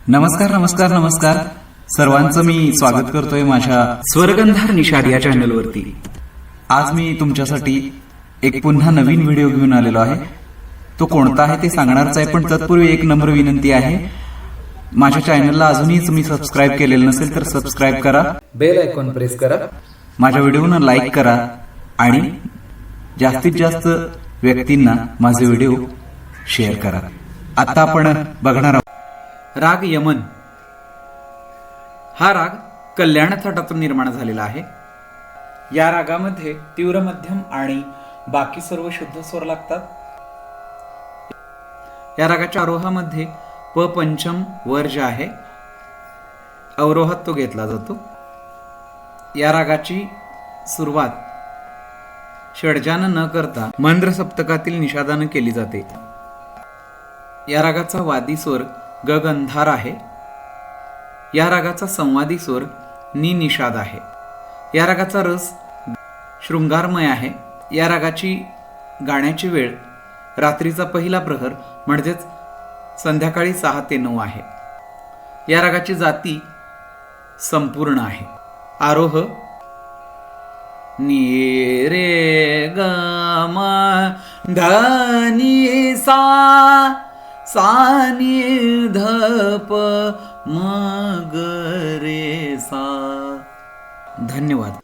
नमस्कार नमस्कार नमस्कार सर्वांचं मी स्वागत करतोय माझ्या स्वर्गंधार निषाद या चॅनलवरती। आज मी तुमच्यासाठी एक पुन्हा नवीन व्हिडिओ घेऊन आलेलो आहे। तो कोणता आहे ते सांगणारच आहे, पण तत्पूर्वी एक नम्र विनंती आहे, माझ्या चॅनलला अजूनही तुम्ही सबस्क्राईब केलेलं नसेल तर सबस्क्राईब करा, बेल आयकॉन प्रेस करा, माझ्या व्हिडिओना लाईक करा आणि जास्तीत जास्त व्यक्तींना माझे व्हिडिओ शेअर करा। आता आपण बघणार आहोत राग यमन। हा राग कल्याण थाटातून निर्माण झालेला आहे। या रागामध्ये तीव्र मध्यम आणि बाकी सर्व शुद्ध स्वर लागतात। या रागाच्या आरोहामध्ये प पंचम वर्ज आहे, अवरोहात तो घेतला जातो। या रागाची सुरुवात षड्जान न करता मंद्र सप्तकातील निषादानं केली जाते। या रागाचा वादी स्वर ग गंधार आहे। या रागाचा संवादी स्वर नि निषाद आहे। या रागाचा रस शृंगारमय आहे। या रागाची गाण्याची वेळ रात्रीचा पहिला प्रहर म्हणजेच संध्याकाळी 6 ते 9 आहे। या रागाची जाती संपूर्ण आहे। आरोह नि रे ग म ध नि सा सा नि ध प म ग रे सा। धन्यवाद।